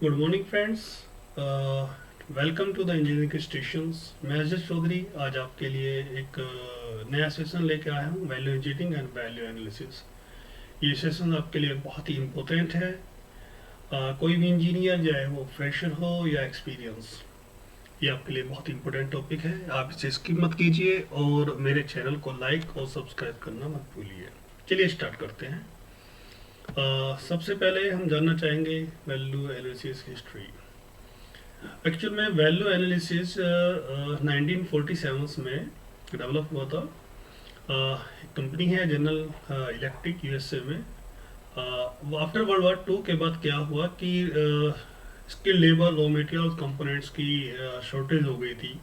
Good morning friends, welcome to the engineering stations. मैं अजय चौधरी आज आपके लिए एक नया सेशन लेके आया हूँ, value engineering and value analysis. ये सेशन आपके लिए बहुत ही इम्पोर्टेंट है। कोई भी इंजीनियर, चाहे वो फ्रेशर हो या एक्सपीरियंस, ये आपके लिए बहुत इंपॉर्टेंट टॉपिक है। आप इसे स्किप मत कीजिए और मेरे चैनल को लाइक और सब्सक्राइब करना मत भूलिए। चलिए स्टार्ट करते हैं। सबसे पहले हम जानना चाहेंगे वैल्यू एनालिसिस हिस्ट्री। एक्चुअल में वैल्यू एनालिसिस 1947 में डेवलप हुआ था। एक कंपनी है जनरल इलेक्ट्रिक, यूएसए में। आफ्टर वर्ल्ड वॉर टू के बाद क्या हुआ कि skill labour, raw material, components की शॉर्टेज हो गई थी।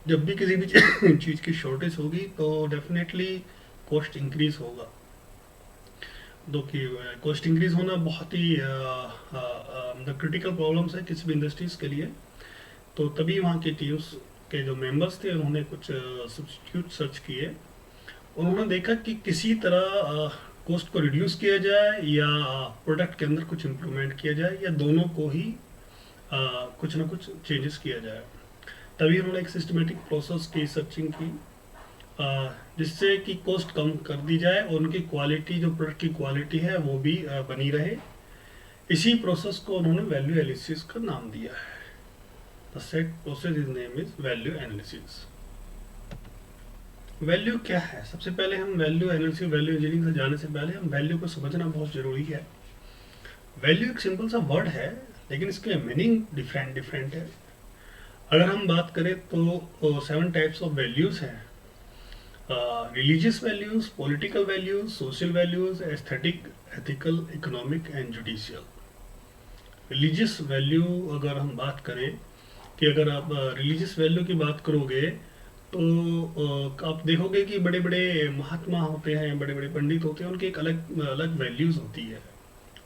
जब भी किसी भी चीज़ की शॉर्टेज होगी तो डेफिनेटली कॉस्ट इंक्रीज होगा। दो कि कॉस्ट इंक्रीज होना बहुत ही मतलब क्रिटिकल प्रॉब्लम्स है किसी भी इंडस्ट्रीज के लिए। तो तभी वहाँ की टीम्स के जो मेंबर्स थे उन्होंने कुछ सब्स्टिट्यूट सर्च किए। उन्होंने देखा कि किसी तरह कॉस्ट को रिड्यूस किया जाए या प्रोडक्ट के अंदर कुछ इम्प्रूवमेंट किया जाए या दोनों को ही कुछ ना कुछ चेंजेस किया जाए। तभी उन्होंने एक सिस्टमेटिक प्रोसेस की सर्चिंग की जिससे कि कॉस्ट कम कर दी जाए और उनकी क्वालिटी, जो प्रोडक्ट की क्वालिटी है वो भी बनी रहे। इसी प्रोसेस को उन्होंने वैल्यू एनालिसिस का नाम दिया है। The set process is name is value analysis. Value क्या है? सबसे पहले हम वैल्यू एनालिसिस, वैल्यू इंजीनियरिंग से जाने से पहले हम वैल्यू को समझना बहुत जरूरी है। वैल्यू एक सिंपल सा वर्ड है लेकिन इसके मीनिंग डिफरेंट डिफरेंट है। अगर हम बात करें तो 7 टाइप्स ऑफ वैल्यूज हैं। Religious values, political values, social values, aesthetic, ethical, economic and judicial. Religious value अगर हम बात करें कि अगर आप रिलीजियस वैल्यू की बात करोगे तो आप देखोगे कि बड़े बड़े महात्मा होते हैं, बड़े बड़े पंडित होते हैं, उनकी एक अलग अलग वैल्यूज होती है।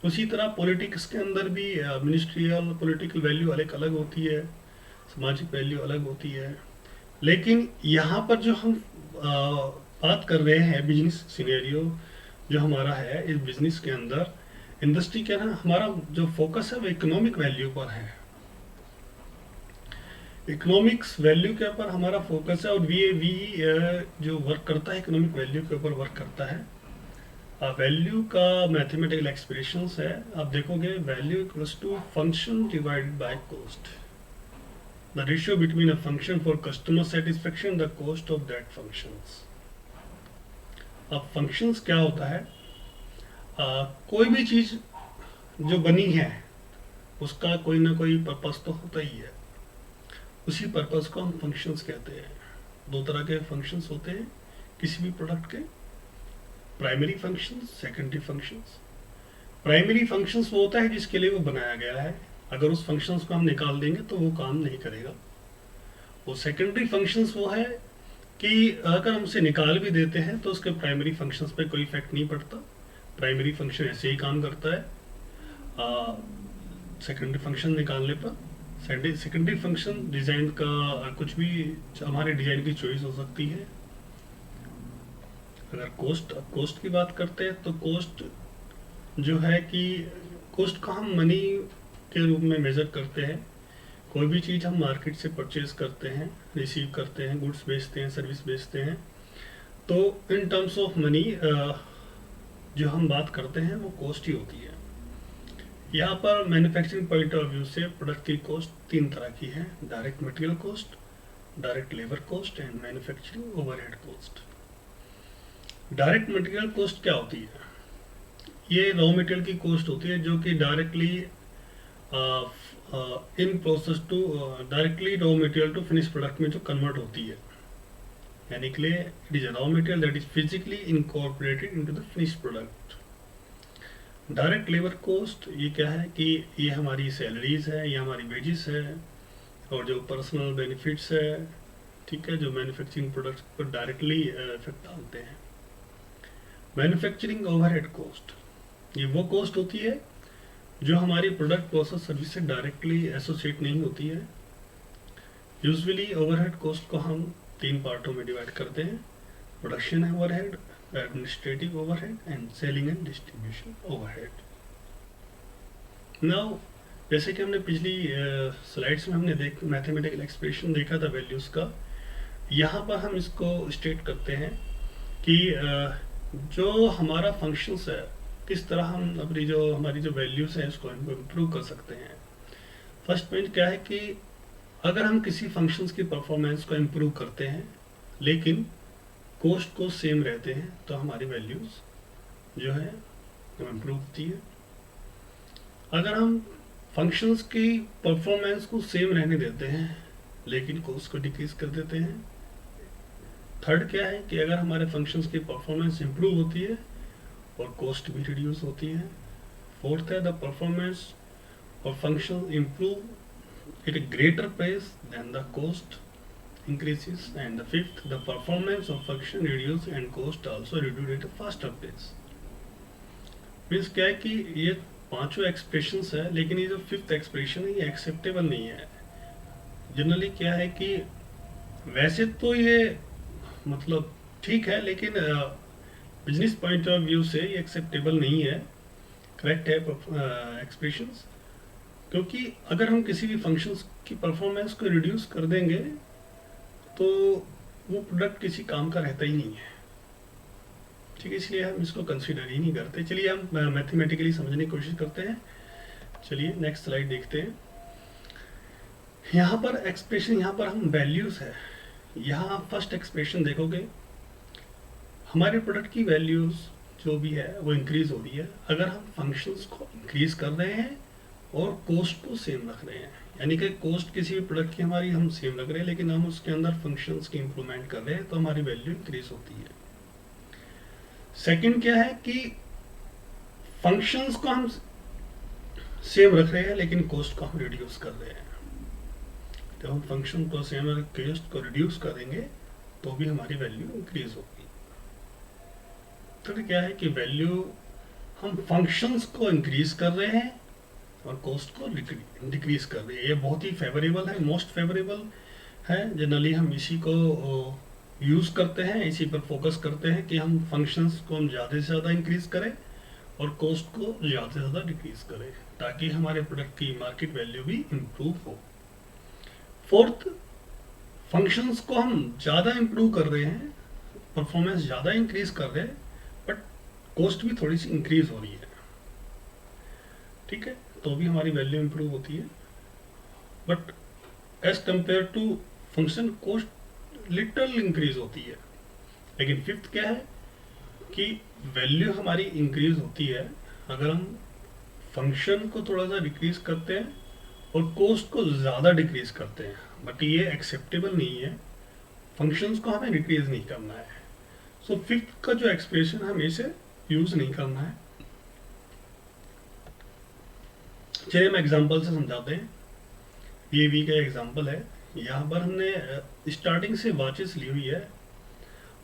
उसी तरह पॉलिटिक्स के अंदर भी मिनिस्ट्रियल पॉलिटिकल वैल्यू अलग अलग होती है, सामाजिक वैल्यू अलग होती है। लेकिन यहाँ पर जो हम बात कर रहे हैं बिजनेस सिनेरियो जो हमारा है, इस बिजनेस के अंदर इंडस्ट्री के ना हमारा जो फोकस है वो इकोनॉमिक वैल्यू पर है। इकोनॉमिक्स वैल्यू के ऊपर हमारा फोकस है और वी जो वर्क करता है इकोनॉमिक वैल्यू के ऊपर वर्क करता है। वैल्यू का मैथमेटिकल एक्सप्रेशंस है, आप देखोगे value equals to function divided by cost, the ratio between a function for customer satisfaction the cost of that functions. अब फंक्शंस क्या होता है? कोई भी चीज जो बनी है उसका कोई ना कोई पर्पस तो होता ही है। उसी पर्पस को हम फंक्शंस कहते हैं। दो तरह के फंक्शंस होते हैं किसी भी प्रोडक्ट के, primary functions, secondary functions. Primary functions वो होता है जिसके लिए वो बनाया गया है, अगर उस फंक्शंस को हम निकाल देंगे तो वो काम नहीं करेगा। वो सेकेंडरी फंक्शंस वो है कि अगर हम उसे निकाल भी देते हैं तो उसके प्राइमरी फंक्शंस पे कोई इफेक्ट नहीं पड़ता, प्राइमरी फंक्शन ऐसे ही काम करता है। सेकेंडरी फंक्शन निकालने पर सेकेंडरी फंक्शन डिजाइन का कुछ भी हमारे डिजाइन की चॉइस हो सकती है। अगर कोस्ट की बात करते हैं तो कोस्ट जो है कि कोस्ट को हम मनी के रूप में मेजर करते हैं। कोई भी चीज़ हम मार्केट से परचेज करते हैं, रिसीव करते हैं, गुड्स बेचते हैं, सर्विस बेचते हैं, तो इन टर्म्स ऑफ मनी जो हम बात करते हैं वो कॉस्ट ही होती है। यहाँ पर मैन्युफैक्चरिंग पॉइंट ऑफ व्यू से प्रोडक्ट की कॉस्ट 3 तरह की है: direct material cost, direct labour cost and manufacturing overhead cost. Direct material cost क्या होती है? ये रॉ मटेरियल की कॉस्ट होती है जो कि directly in process to directly raw material to finish product में जो कन्वर्ट होती है, यानी कि it is a raw material that is physically incorporated into the finish product. Direct labour cost ये क्या है कि ये हमारी सैलरीज है, ये हमारी वेजेस है और जो पर्सनल बेनिफिट्स है, ठीक है, जो मैन्युफैक्चरिंग प्रोडक्ट्स पर डायरेक्टली इफेक्ट डालते हैं। मैन्युफैक्चरिंग ओवरहेड कॉस्ट ये वो कॉस्ट होती है जो हमारी प्रोडक्ट प्रोसेस सर्विस से डायरेक्टली एसोसिएट नहीं होती है। यूजुअली ओवरहेड कॉस्ट को हम 3 पार्टों में डिवाइड करते हैं: production overhead, administrative overhead and selling and distribution overhead. Now जैसे कि हमने पिछली स्लाइड्स में हमने मैथमेटिकल एक्सप्रेशन देखा था वैल्यूज़ का, यहाँ पर हम इसको स्टेट करते हैं कि जो हमारा फंक्शंस है किस तरह हम अपनी जो हमारी जो वैल्यूज़ हैं इसको इम्प्रूव कर सकते हैं। फर्स्ट पॉइंट क्या है कि अगर हम किसी फंक्शंस की परफॉर्मेंस को इम्प्रूव करते हैं लेकिन कॉस्ट को सेम रहते हैं तो हमारी वैल्यूज़ जो है वो इम्प्रूव होती है। अगर हम फंक्शंस की परफॉर्मेंस को सेम रहने देते हैं लेकिन कॉस्ट को डिक्रीज कर देते हैं। थर्ड क्या है कि अगर हमारे फंक्शंस की परफॉर्मेंस इम्प्रूव होती है और कॉस्ट भी रिड्यूस होती है। फोर्थ है the performance of function improve at a greater pace than the cost increases, and the fifth the performance of function reduce and cost also reduce at a faster pace। Means क्या है कि ये पांचों expressions है लेकिन ये जो fifth expression है ये एक्सेप्टेबल नहीं है। जनरली क्या है कि वैसे तो ये मतलब ठीक है लेकिन बिजनेस पॉइंट ऑफ व्यू से ये एक्सेप्टेबल नहीं है, करेक्ट है एक्सप्रेशंस, क्योंकि अगर हम किसी भी फंक्शंस की परफॉर्मेंस को रिड्यूस कर देंगे तो वो प्रोडक्ट किसी काम का रहता ही नहीं है। ठीक है, इसलिए हम इसको कंसीडर ही नहीं करते। चलिए हम मैथमेटिकली समझने की कोशिश करते हैं। चलिए नेक्स्ट स्लाइड देखते हैं। यहाँ पर एक्सप्रेशन, यहाँ पर हम वैल्यूज है, यहाँ फर्स्ट एक्सप्रेशन देखोगे हमारे प्रोडक्ट की वैल्यूज जो भी है वो इंक्रीज हो रही है अगर हम फंक्शंस को इंक्रीज कर रहे हैं और कॉस्ट को सेम रख रहे हैं। यानी कि कॉस्ट किसी भी प्रोडक्ट की हमारी हम सेम रख रहे हैं लेकिन हम उसके अंदर फंक्शंस की इंप्रूवमेंट कर रहे हैं तो हमारी वैल्यू इंक्रीज होती है। सेकंड क्या है कि फंक्शंस को हम सेम रख रहे हैं लेकिन कॉस्ट को हम रिड्यूस कर रहे हैं। जब हम फंक्शन को सेम और कॉस्ट को रिड्यूस करेंगे तो भी हमारी वैल्यू इंक्रीज होगी। थर्ड क्या है कि वैल्यू हम फंक्शंस को इंक्रीज कर रहे हैं और कॉस्ट को डिक्रीज कर रही है। ये बहुत ही फेवरेबल है, मोस्ट फेवरेबल है। जनरली हम इसी को यूज़ करते हैं, इसी पर फोकस करते हैं कि हम फंक्शंस को हम ज़्यादा से ज़्यादा इंक्रीज करें और कॉस्ट को ज़्यादा से ज़्यादा डिक्रीज करें ताकि हमारे प्रोडक्ट की मार्केट वैल्यू भी इम्प्रूव हो। फोर्थ, फंक्शंस को हम ज़्यादा इम्प्रूव कर रहे हैं, परफॉर्मेंस ज़्यादा इंक्रीज कर रहे हैं बट कॉस्ट भी थोड़ी सी इंक्रीज हो रही है। ठीक है, तो भी हमारी वैल्यू इंप्रूव होती है but as compare to function cost little increase होती है। लेकिन फिफ्थ क्या है कि वैल्यू हमारी इंक्रीज होती है अगर हम फंक्शन को थोड़ा सा डिक्रीज करते हैं और कॉस्ट को ज़्यादा डिक्रीज करते हैं, बट ये एक्सेप्टेबल नहीं है। फंक्शंस को हमें डिक्रीज नहीं करना है। सो फिफ्थ का जो एक्सप्रेशन हमें इसे यूज नहीं करना है। चलिए हम एग्जांपल से समझाते हैं। ये वी का एग्जांपल है। यहाँ पर हमने स्टार्टिंग से वॉचेस ली हुई है।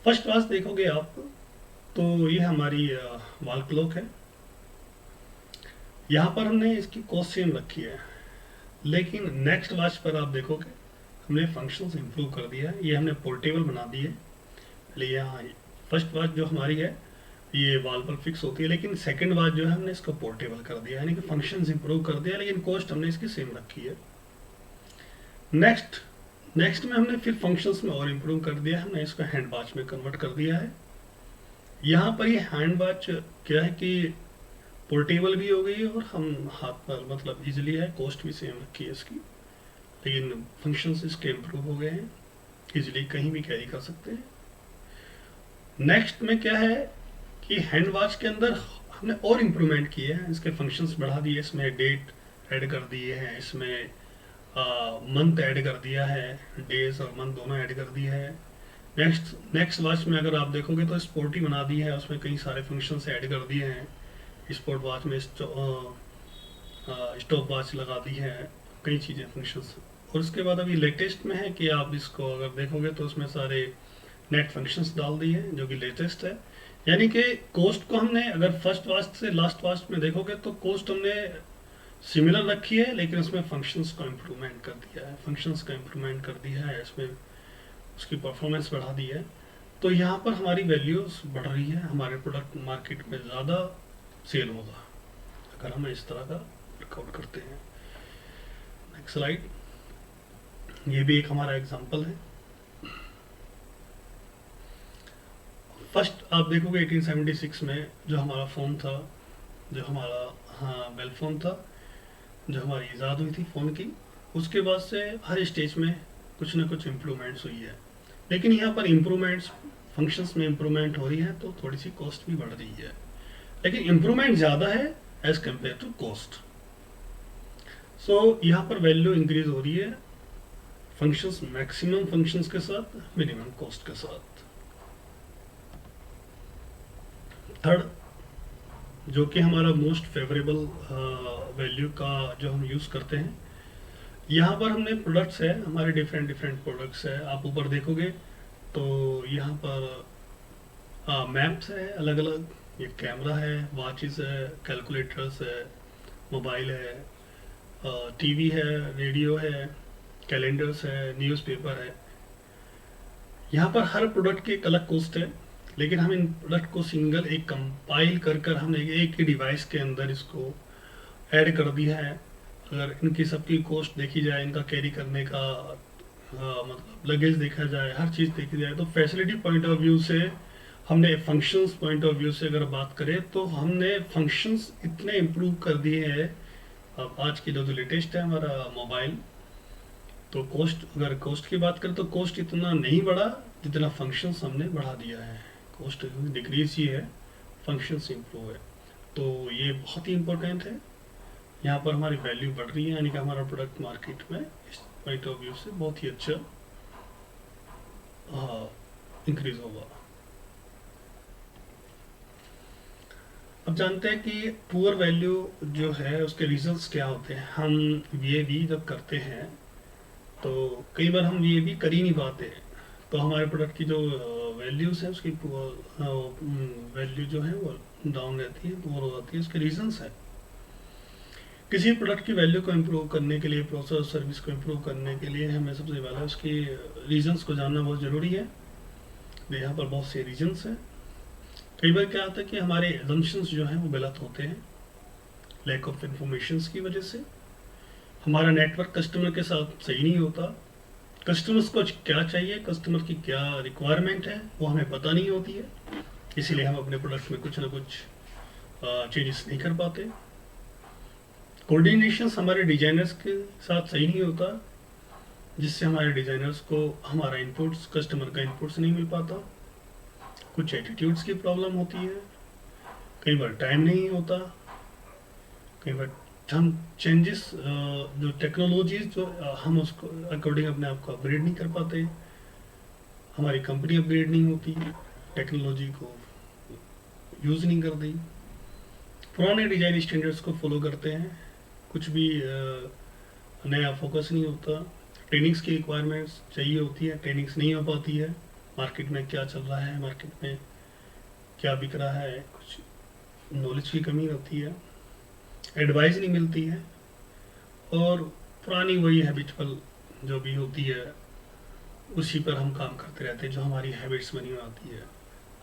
फर्स्ट वॉच देखोगे आप तो ये हमारी वॉल क्लॉक है। यहाँ पर हमने इसकी कॉस्ट सेम रखी है लेकिन नेक्स्ट वॉच पर आप देखोगे हमने फंक्शंस इंप्रूव कर दिया है। ये हमने पोर्टेबल बना दी है। पहले यहाँ फर्स्ट वॉच जो हमारी है ये वॉल पर फिक्स होती है लेकिन सेकंड वॉच जो है हमने इसको पोर्टेबल कर दिया, यानी कि फंक्शंस इंप्रूव कर दिया लेकिन कॉस्ट हमने इसकी सेम रखी है। नेक्स्ट में हमने फिर फंक्शंस में और इम्प्रूव कर दिया, हमने इसको हैंड वॉच में कन्वर्ट कर दिया है। यहाँ पर ये हैंड वॉच क्या है कि पोर्टेबल भी हो गई है और हम हाथ पर मतलब इजीली है, कॉस्ट भी सेम रखी है इसकी लेकिन फंक्शंस इसके इम्प्रूव हो गए हैं, इजीली कहीं भी कैरी कर सकते हैं। नेक्स्ट में क्या है कि हैंड वॉच के अंदर हमने और इम्प्रूवमेंट किए हैं, इसके फंक्शंस बढ़ा दिए, इसमें डेट ऐड कर दिए हैं, इसमें मंथ ऐड कर दिया है, डेज और मंथ दोनों ऐड कर दिए हैं। नेक्स्ट वॉच में अगर आप देखोगे तो स्पोर्टी बना दी है, उसमें कई सारे फंक्शंस ऐड कर दिए हैं। स्पोर्ट वॉच में स्टॉप वॉच लगा दी है, कई चीज़ें फंक्शंस। और उसके बाद अभी लेटेस्ट में है कि आप इसको अगर देखोगे तो उसमें सारे नेट फंक्शंस डाल दिए हैं जो कि लेटेस्ट है। यानी कि कॉस्ट को हमने अगर फर्स्ट वॉच से लास्ट वॉच में देखोगे तो कॉस्ट हमने सिमिलर रखी है लेकिन उसमें फंक्शंस को इम्प्रूवमेंट कर दिया है, इसमें उसकी परफॉर्मेंस बढ़ा दी है। तो यहाँ पर हमारी वैल्यूज बढ़ रही है, हमारे प्रोडक्ट मार्केट में ज़्यादा सेल होगा अगर हम इस तरह का वर्कआउट करते हैं। Next slide. ये भी एक हमारा एग्जांपल है। फर्स्ट आप देखोगे 1876 में जो हमारा फ़ोन था, जो हमारा बेल फ़ोन था, जो हमारी ईजाद हुई थी फ़ोन की, उसके बाद से हर स्टेज में कुछ ना कुछ इम्प्रूवमेंट्स हुई है। लेकिन यहाँ पर इम्प्रूवमेंट्स, फंक्शंस में इम्प्रूवमेंट हो रही है तो थोड़ी सी कॉस्ट भी बढ़ रही है, लेकिन इम्प्रूवमेंट ज़्यादा है एज कम्पेयर टू कॉस्ट। सो यहाँ पर वैल्यू इंक्रीज हो रही है फंक्शंस, मैक्सिमम फंक्शंस के साथ, मिनिमम कॉस्ट के साथ। थर्ड, जो कि हमारा मोस्ट फेवरेबल वैल्यू का जो हम यूज़ करते हैं, यहाँ पर हमने प्रोडक्ट्स है हमारे, डिफरेंट डिफरेंट प्रोडक्ट्स है। आप ऊपर देखोगे तो यहाँ पर मैप्स है अलग अलग, ये कैमरा है, वॉचेस है, कैलकुलेटर्स है, मोबाइल है, टीवी है, रेडियो है, कैलेंडर्स है, न्यूज़पेपर है। यहाँ पर हर प्रोडक्ट की एक अलग कॉस्ट है, लेकिन हम इन प्रोडक्ट को सिंगल एक कंपाइल कर कर हमने एक ही डिवाइस के अंदर इसको ऐड कर दिया है। अगर इनकी सबकी कॉस्ट देखी जाए, इनका कैरी करने का मतलब लगेज देखा जाए, हर चीज़ देखी जाए, तो फैसिलिटी पॉइंट ऑफ व्यू से हमने, फंक्शंस पॉइंट ऑफ व्यू से अगर बात करें तो हमने फंक्शंस इतने इम्प्रूव कर दिए हैं। अब आज की जो लेटेस्ट है हमारा मोबाइल, तो कॉस्ट, अगर कॉस्ट की बात करें तो कॉस्ट इतना नहीं बढ़ा जितना फंक्शंस हमने बढ़ा दिया है। कॉस्ट डिक्रीज ही है, फंक्शंस इम्प्रूव है। तो ये बहुत ही इम्पोर्टेंट है। यहाँ पर हमारी वैल्यू बढ़ रही है, यानी कि हमारा प्रोडक्ट मार्केट में इस पॉइंट ऑफ व्यू से बहुत ही अच्छा इंक्रीज होगा। अब जानते हैं कि पुअर वैल्यू जो है उसके रीजंस क्या होते हैं। हम वीएवी जब करते हैं तो कई बार हम वीएवी कर ही नहीं पाते, तो हमारे प्रोडक्ट की जो वैल्यूज है उसकी वैल्यू जो है वो डाउन रहती है, पुअर हो जाती है। उसके रीजंस है, किसी प्रोडक्ट की वैल्यू को इम्प्रूव करने के लिए, प्रोसेस सर्विस को इम्प्रूव करने के लिए हमें सबसे पहले उसकी रीजंस को जानना बहुत ज़रूरी है। तो यहाँ पर बहुत से रीजंस हैं। कई बार क्या होता है कि हमारे एजम्पशंस जो हैं वो गलत होते हैं, लैक ऑफ इंफॉर्मेशन की वजह से। हमारा नेटवर्क कस्टमर के साथ सही नहीं होता, कस्टमर्स को क्या चाहिए, कस्टमर की क्या रिक्वायरमेंट है वो हमें पता नहीं होती है, इसीलिए हम अपने प्रोडक्ट में कुछ ना कुछ चेंजेस नहीं कर पाते। कोऑर्डिनेशन हमारे डिजाइनर्स के साथ सही नहीं होता, जिससे हमारे डिजाइनर्स को हमारा इनपुट्स, कस्टमर का इनपुट्स नहीं मिल पाता। कुछ एटीट्यूड्स की प्रॉब्लम होती है, कई बार टाइम नहीं होता, कई बार हम चेंजेस जो टेक्नोलॉजीज जो हम उसको अकॉर्डिंग अपने आप को अपग्रेड नहीं कर पाते, हमारी कंपनी अपग्रेड नहीं होती, टेक्नोलॉजी को यूज़ नहीं करती, पुराने डिजाइन स्टैंडर्ड्स को फॉलो करते हैं, कुछ भी नया फोकस नहीं होता। ट्रेनिंग्स की रिक्वायरमेंट्स चाहिए होती है, ट्रेनिंग्स नहीं हो पाती है। मार्केट में क्या चल रहा है, मार्केट में क्या बिक रहा है, कुछ नॉलेज की कमी होती है, एडवाइस नहीं मिलती है, और पुरानी वही हैबिचुअल जो भी होती है उसी पर हम काम करते रहते हैं, जो हमारी हैबिट्स बनी आती है,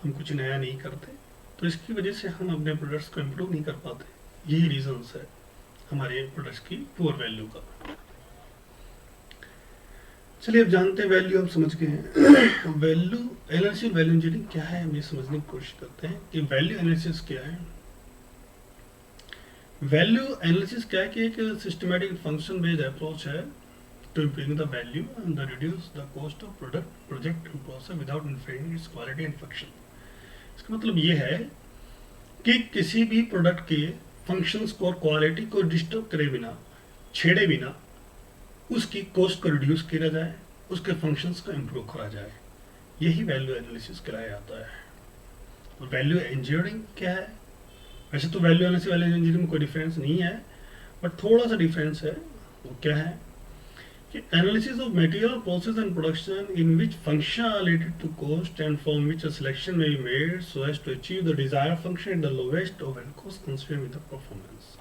हम कुछ नया नहीं करते। तो इसकी वजह से हम अपने प्रोडक्ट्स को इम्प्रूव नहीं कर पाते। यही रीजंस है हमारे प्रोडक्ट्स की पुअर वैल्यू का। चलिए अब जानते हैं, वैल्यू हम समझ गए हैं। वैल्यू एनालिसिस, वैल्यू इंजीनियरिंग क्या है, हम ये समझने की कोशिश करते हैं कि वैल्यू एनालिसिस क्या है। वैल्यू एनालिसिस क्या है कि एक सिस्टमैटिक फंक्शन बेस्ड अप्रोच है to improving the value and the reduce the cost of product, project and process without interfering its quality and function. इसका मतलब ये है कि किसी भी प्रोडक्ट के फंक्शंस को और क्वालिटी को डिस्टर्ब करे बिना, छेड़े बिना उसकी कॉस्ट को रिड्यूस किया जाए, उसके फंक्शंस को इम्प्रूव करा जाए, यही वैल्यू एनालिसिस कराया जाता है। और वैल्यू इंजीनियरिंग क्या है? वैसे तो वैल्यू एनालिसिस वैल्यू इंजीनियरिंग में कोई डिफरेंस नहीं है, बट थोड़ा सा डिफरेंस है। वो क्या है कि analysis of material process and production in which function are related to cost and from which a selection may be made so as to achieve the desired function at the lowest overhead cost considered with the performance.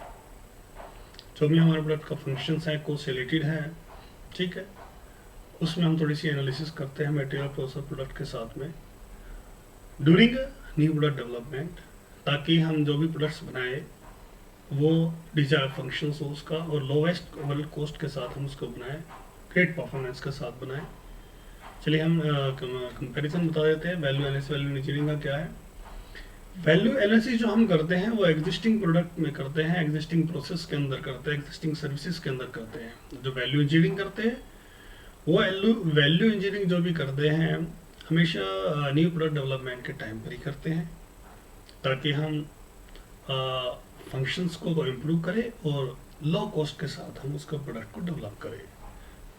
जो भी हमारे product का functions है, cost related है, ठीक है, उसमें हम थोड़ी सी एनालिसिस करते हैं मटेरियल प्रोसेस प्रोडक्ट के साथ में ड्यूरिंग न्यू प्रोडक्ट डेवलपमेंट, ताकि हम जो भी प्रोडक्ट्स बनाए वो डिजायर फंक्शंस हो उसका, और लोवेस्ट ओवरऑल कॉस्ट के साथ हम उसको बनाएं, ग्रेट परफॉर्मेंस के साथ बनाएं। चलिए हम कंपैरिजन बता देते हैं वैल्यू एनालिसिस वैल्यू इंजीनियरिंग का क्या है। वैल्यू एनालिसिस जो हम करते हैं वो एग्जिस्टिंग प्रोडक्ट में करते हैं, एग्जिस्टिंग प्रोसेस के अंदर करते हैं, एग्जिस्टिंग सर्विसेज के अंदर करते हैं। जो वैल्यू इंजीनियरिंग करते हैं वो वैल्यू इंजीनियरिंग जो भी करते हैं हमेशा न्यू प्रोडक्ट डेवलपमेंट के टाइम पर ही करते हैं, ताकि हम फंक्शंस को तो इम्प्रूव करें और लो कॉस्ट के साथ हम उसका प्रोडक्ट को डेवलप करें।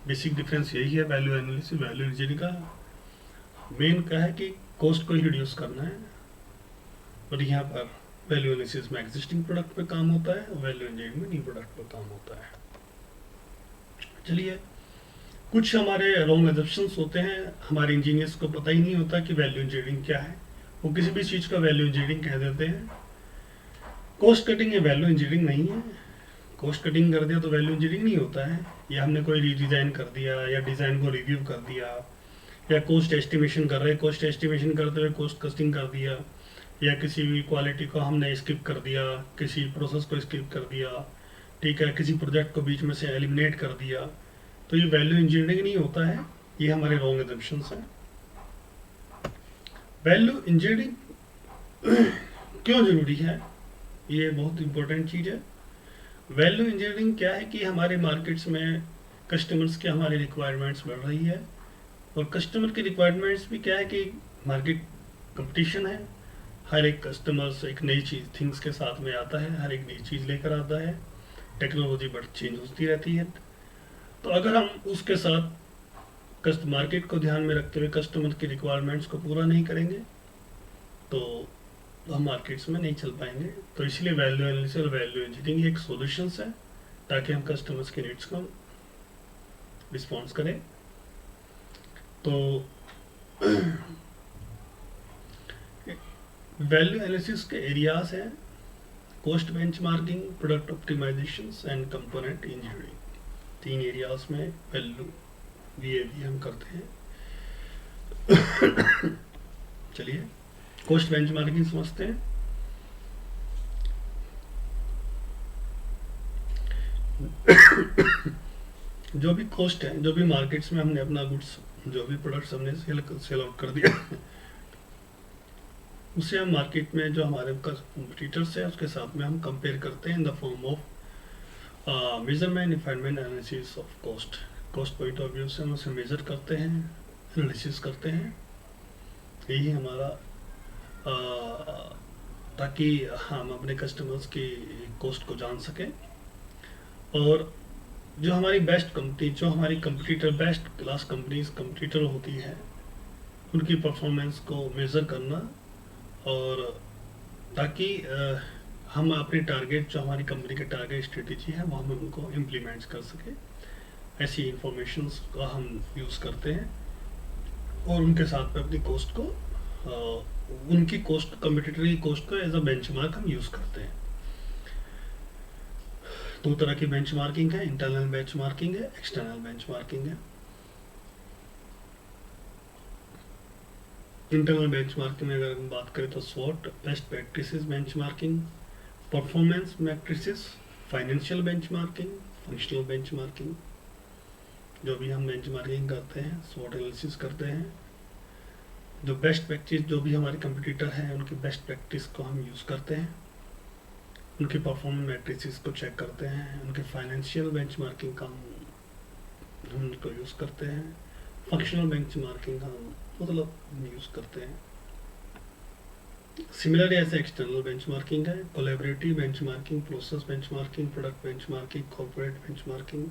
बेसिक डिफरेंस यही है वैल्यू एनालिसिस वैल्यू इंजीनियरिंग का। मेन क्या है कि कॉस्ट को ही रिड्यूस करना है, और यहाँ पर वैल्यू एनालिसिस में एग्जिस्टिंग प्रोडक्ट पे काम होता है, वैल्यू इंजीनियरिंग में न्यू प्रोडक्ट पे काम होता है। चलिए, कुछ हमारे रॉन्ग एजम्पशंस होते हैं, हमारे इंजीनियर्स को पता ही नहीं होता कि वैल्यू इंजीनियरिंग क्या है, वो किसी भी चीज़ का वैल्यू इंजीनियरिंग कह देते हैं। कॉस्ट कटिंग ये वैल्यू इंजीनियरिंग नहीं है। कॉस्ट कटिंग कर दिया तो वैल्यू इंजीनियरिंग नहीं होता है, या हमने कोई रीडिज़ाइन कर दिया या डिज़ाइन को रिव्यू कर दिया, या कॉस्ट एस्टिमेशन कर रहे हैं, कॉस्ट एस्टिमेशन करते हुए कॉस्ट कस्टिंग कर दिया, या किसी भी क्वालिटी को हमने स्किप कर दिया, किसी प्रोसेस को स्किप कर दिया, ठीक है, किसी प्रोजेक्ट को बीच में से एलिमिनेट कर दिया, तो ये वैल्यू इंजीनियरिंग नहीं होता है। ये हमारे रॉन्ग एजम्पशंस हैं। वैल्यू इंजीनियरिंग क्यों ज़रूरी है, ये बहुत इंपॉर्टेंट चीज़ है। वैल्यू इंजीनियरिंग क्या है कि हमारे मार्केट्स में कस्टमर्स की हमारी रिक्वायरमेंट्स बढ़ रही है, और कस्टमर की रिक्वायरमेंट्स भी क्या है कि मार्केट कंपटीशन है, हर एक कस्टमर्स एक नई चीज़ थिंग्स के साथ में आता है, हर एक नई चीज़ लेकर आता है, टेक्नोलॉजी बट चेंज होती रहती है। तो अगर हम उसके साथ मार्केट को ध्यान में रखते हुए कस्टमर की रिक्वायरमेंट्स को पूरा नहीं करेंगे तो हम मार्केट्स में नहीं चल पाएंगे। तो इसलिए वैल्यू एनालिसिस और वैल्यू इंजीनियरिंग एक सॉल्यूशंस है, ताकि हम कस्टमर्स के नीड्स को रिस्पॉन्स करें। तो वैल्यू एनालिसिस के एरियाज हैं cost benchmarking, product optimisations and component engineering. 3 areas में वैल्यू वीएवी हम करते हैं। चलिए कॉस्ट बेंचमार्किंग समझते हैं। जो भी कॉस्ट है, जो भी मार्केट्स में हमने अपना गुड्स, जो भी प्रोडक्ट्स हमने सेल आउट कर दिया उसे हम मार्केट में जो हमारे कॉम्पिटिटर्स है उसके साथ में हम कंपेयर करते हैं in the form of measurement refinement analysis of cost. Cost point of view से हम उसे मेजर करते हैं, एनालिसिस करते हैं। यही हमारा ताकि हम अपने कस्टमर्स की कॉस्ट को जान सकें, और जो हमारी बेस्ट कंपनी, जो हमारी competitor, best class companies competitor होती है, उनकी परफॉर्मेंस को मेज़र करना, और ताकि हम अपने टारगेट, जो हमारी कंपनी के टारगेट स्ट्रेटेजी है, वो हम उनको इम्प्लीमेंट कर सकें। ऐसी इंफॉर्मेशंस का हम यूज़ करते हैं, और उनके साथ में अपनी कॉस्ट को, उनकी कॉस्ट, कंपटीटर की कॉस्ट को एज अ बेंचमार्क हम यूज़ करते हैं। 2 तरह की बेंचमार्किंग है, इंटरनल बेंचमार्किंग है, एक्सटर्नल बेंचमार्किंग है। इंटरनल बेंचमार्किंग में अगर हम बात करें तो SWOT, best practices benchmarking, performance matrices, financial benchmarking, functional benchmarking. जो भी हम बेंचमार्किंग करते हैं, SWOT एनालिसिस करते हैं, जो बेस्ट प्रैक्टिस, जो भी हमारे कंपटीटर हैं उनकी बेस्ट प्रैक्टिस को हम यूज़ करते हैं, उनके परफॉर्मेंस मैट्रिसेस को चेक करते हैं, उनके फाइनेंशियल बेंचमार्किंग का हम उनको यूज़ करते हैं, फंक्शनल बेंचमार्किंग का हम मतलब यूज़ करते हैं। सिमिलरली ऐसे एक्सटर्नल बेंचमार्किंग है, collaborative benchmarking, process benchmarking, product benchmarking, corporate benchmarking,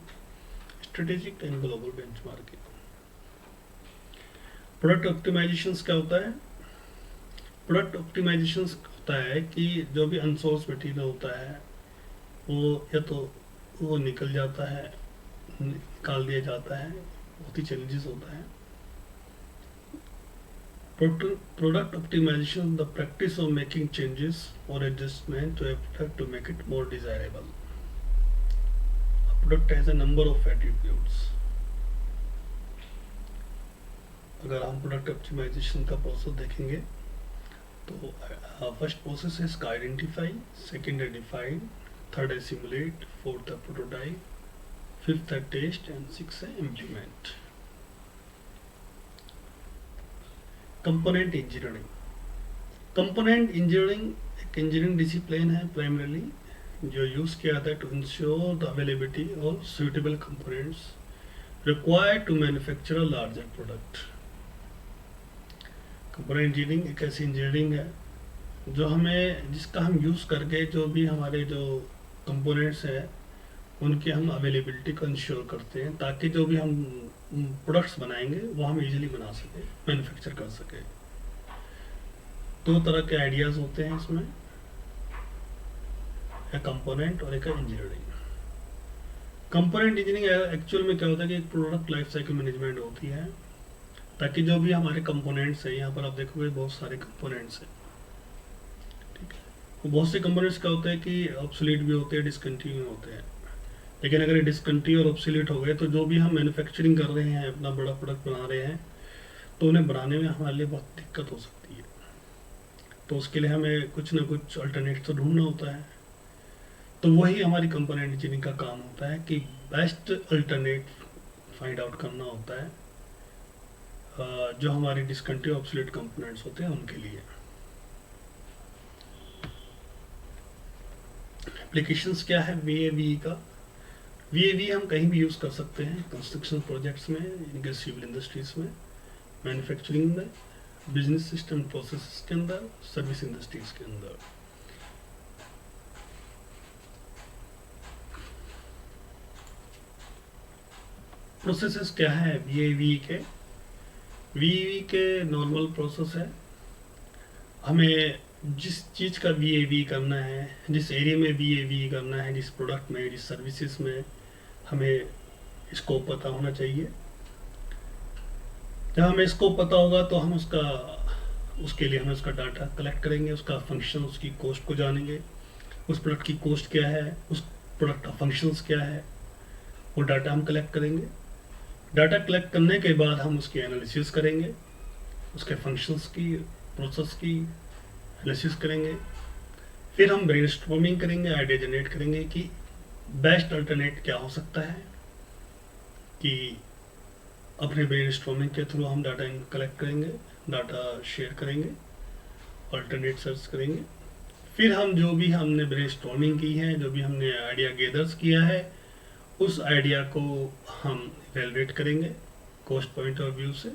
strategic and global benchmarking. Product optimisations क्या होता है? प्रोडक्ट ऑप्टिमाइजेशंस होता है कि जो भी अनसोर्स मटेरियल होता है वो या तो वो निकल जाता है, निकाल दिया जाता है, बहुत ही चैलेंजेस होता है। Product optimization, the practice of making changes or adjustment to a product to make it more desirable. A product has a number of attributes. अगर हम प्रोडक्ट ऑप्टिमाइजेशन का प्रोसेस देखेंगे तो फर्स्ट प्रोसेस है इसका आइडेंटिफाई, सेकेंड है define, third है simulate, fourth है प्रोटोटाइप, फिफ्थ है टेस्ट एंड सिक्स है implement. Component engineering. Component engineering एक इंजीनियरिंग डिसिप्लिन है प्राइमरीली जो यूज़ किया जाता है to ensure the availability of suitable components required to manufacture a larger product. Component engineering एक ऐसी इंजीनियरिंग है जो हमें जिसका हम यूज़ करके जो भी हमारे जो कंपोनेंट्स हैं उनकी हम अवेलेबिलिटी को इंश्योर करते हैं ताकि जो भी हम प्रोडक्ट्स बनाएंगे वो हम इजीली बना सकें, मैन्युफैक्चर कर सकें। दो तरह के आइडियाज़ होते हैं इसमें, एक कंपोनेंट और एक इंजीनियरिंग। कंपोनेंट इंजीनियरिंग एक्चुअल में क्या होता है कि एक प्रोडक्ट लाइफ साइकिल मैनेजमेंट होती है ताकि जो भी हमारे कंपोनेंट्स हैं, यहाँ पर आप देखोगे बहुत सारे कंपोनेंट्स हैं, ठीक है। वो बहुत से कंपोनेंट्स क्या होते हैं कि ऑब्सोलीट भी होते हैं, डिसकंटिन्यू होते हैं। लेकिन अगर ये डिसकंटिन्यू और ऑब्सोलीट हो गए तो जो भी हम मैन्युफैक्चरिंग कर रहे हैं, अपना बड़ा प्रोडक्ट बना रहे हैं, तो उन्हें बनाने में हमारे लिए बहुत दिक्कत हो सकती है। तो उसके लिए हमें कुछ ना कुछ अल्टरनेट तो ढूंढना होता है। तो वही हमारी कंपोनेंट इंजीनियरिंग का काम होता है कि बेस्ट अल्टरनेट फाइंड आउट करना होता है जो हमारे डिसकंटिन्यू ऑब्सोलीट कंपोनेंट्स होते हैं उनके लिए। एप्लीकेशंस क्या है VAVE का? VAVE हम कहीं भी यूज़ कर सकते हैं, कंस्ट्रक्शन प्रोजेक्ट्स में, इनके सिविल इंडस्ट्रीज में, मैन्युफैक्चरिंग में, बिजनेस सिस्टम प्रोसेसेस के अंदर, सर्विस इंडस्ट्रीज के अंदर। प्रोसेसेस क्या है VAVE के? VAVE के नॉर्मल प्रोसेस है, हमें जिस चीज़ का VAVE करना है, जिस एरिया में VAVE करना है, जिस प्रोडक्ट में, जिस सर्विसेज में, हमें स्कोप पता होना चाहिए। जब हमें स्कोप पता होगा तो हम उसके लिए हमें उसका डाटा कलेक्ट करेंगे, उसका फंक्शन, उसकी कॉस्ट को जानेंगे, उस प्रोडक्ट की कॉस्ट क्या है, उस प्रोडक्ट का फंक्शंस क्या है, वो डाटा हम कलेक्ट करेंगे। डाटा कलेक्ट करने के बाद हम उसकी एनालिसिस करेंगे, उसके फंक्शंस की, प्रोसेस की एनालिसिस करेंगे। फिर हम ब्रेनस्टॉर्मिंग करेंगे, आइडिया जनरेट करेंगे कि बेस्ट अल्टरनेट क्या हो सकता है, कि अपने ब्रेनस्टॉर्मिंग के थ्रू हम डाटा कलेक्ट करेंगे, डाटा शेयर करेंगे, अल्टरनेट सर्च करेंगे। फिर हम जो भी हमने ब्रेनस्टॉर्मिंग की है, जो भी हमने आइडिया गैदर्स किया है, उस आइडिया को हम इवैल्यूएट करेंगे कॉस्ट पॉइंट ऑफ व्यू से,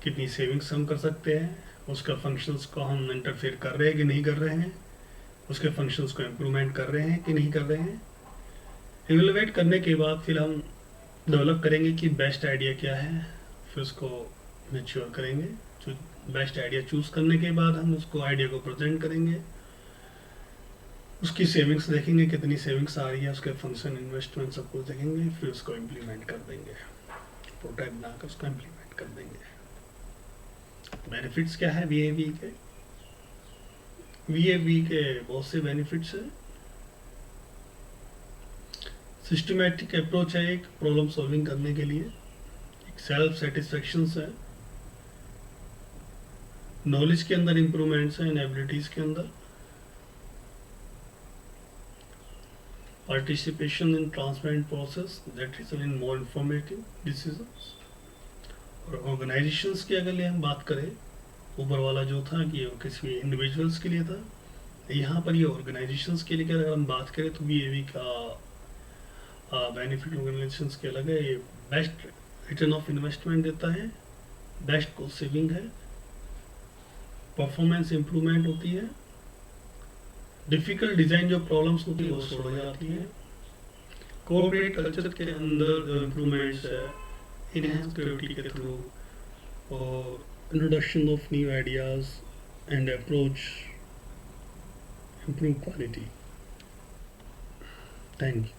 कितनी सेविंग्स हम कर सकते हैं, उसका फंक्शंस को हम इंटरफेयर कर रहे हैं कि नहीं कर रहे हैं, उसके फंक्शंस को इम्प्रूवमेंट कर रहे हैं कि नहीं कर रहे हैं। इवैल्यूएट करने के बाद फिर हम डेवलप करेंगे कि बेस्ट आइडिया क्या है, फिर उसको मैच्योर करेंगे। जो बेस्ट आइडिया चूज़ करने के बाद हम उसको आइडिया को प्रेजेंट करेंगे, उसकी सेविंग्स देखेंगे कितनी सेविंग्स आ रही है, उसके फंक्शन, इन्वेस्टमेंट सब कुछ देखेंगे, फिर उसको इम्प्लीमेंट कर देंगे, प्रोटोटाइप बनाकर उसको इम्प्लीमेंट कर देंगे। बेनिफिट्स क्या है VAVE के? VAVE के बहुत से बेनिफिट्स हैं। सिस्टमैटिक अप्रोच है एक प्रॉब्लम सॉल्विंग करने के लिए, एक सेल्फ सेटिस्फेक्शन है, नॉलेज के अंदर इम्प्रूवमेंट्स हैं, इन एबिलिटीज़ के अंदर, participation in transparent process that result in more informative decisions. और ऑर्गेनाइजेशंस की अगर हम बात करें, ऊपर वाला जो था कि वो किसी इंडिविजुअल्स के लिए था, यहाँ पर ये ऑर्गेनाइजेशंस के लिए अगर हम बात करें तो VAVE का बेनिफिट ऑर्गेनाइजेशंस के अलग है। ये बेस्ट रिटर्न ऑफ इन्वेस्टमेंट देता है, बेस्ट कॉस्ट सेविंग है, परफॉर्मेंस इम्प्रूवमेंट होती है, डिफिकल्ट डिज़ाइन जो प्रॉब्लम्स होती है वो सॉल्व हो जाती है, कॉर्पोरेट कल्चर के अंदर जो इम्प्रूवमेंट्स है, इनहेंस क्रिएटिविटी के थ्रू, और introduction of new ideas and approach, improve quality. Thank you.